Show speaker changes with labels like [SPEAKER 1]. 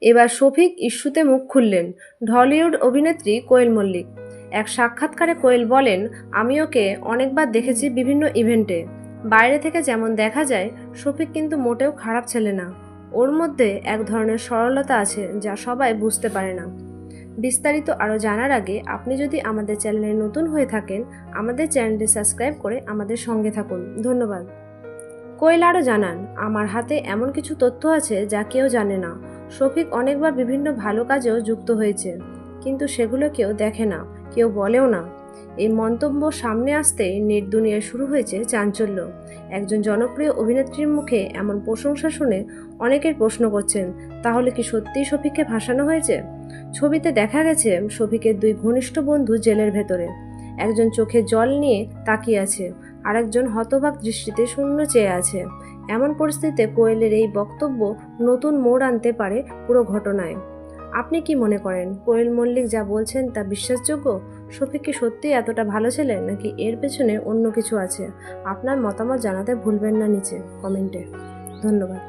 [SPEAKER 1] এবার শফিক ইস্যুতে মুখ খুললেন। ঢলিউড অভিনেত্রী কোয়েল মল্লিক। এক সাক্ষাৎকারে কোয়েল বলেন, আমি ওকে অনেকবার দেখেছি বিভিন্ন ইভেন্টে। বাইরে থেকে যেমন দেখা যায়, শফিক কিন্তু মোটেও খারাপ ছেলে না। ওর মধ্যে এক ধরনের সরলতা আছে যা সবাই বুঝতে পারে না। বিস্তারিত আরও জানার আগে আপনি যদি আমাদের চ্যানেলে নতুন হয়ে থাকেন, আমাদের চ্যানেলটি সাবস্ক্রাইব করে আমাদের সঙ্গে থাকুন। ধন্যবাদ। কোয়েল আরও জানান, আমার হাতে এমন কিছু তথ্য আছে যা কেউ জানে না। শফিক অনেকবার বিভিন্ন ভালো কাজেও যুক্ত হয়েছে, কিন্তু সেগুলো কেউ দেখে না, কেউ বলেও না। এই মন্তব্য সামনে আসতেই নেট দুনিয়ায় শুরু হয়েছে চাঞ্চল্য। একজন জনপ্রিয় অভিনেত্রীর মুখে এমন প্রশংসা শুনে অনেকের প্রশ্ন করছেন, তাহলে কি সত্যিই শফিককে ফাঁসানো হয়েছে? ছবিতে দেখা গেছে শফিকের দুই ঘনিষ্ঠ বন্ধু জেলের ভেতরে। একজন চোখে জল নিয়ে তাকিয়ে আছে, আরেকজন হতবাক দৃষ্টিতে শূন্য চেয়ে আছে। এমন পরিস্থিতিতে কোয়েলের এই বক্তব্য নতুন মোড় আনতে পারে পুরো ঘটনায়। আপনি কি মনে করেন, কোয়েল মল্লিক যা বলছেন তা বিশ্বাসযোগ্য? শফিক কি সত্যিই এতটা ভালো ছিলেন, নাকি এর পেছনে অন্য কিছু আছে? আপনার মতামত জানাতে ভুলবেন না নিচে কমেন্টে। ধন্যবাদ।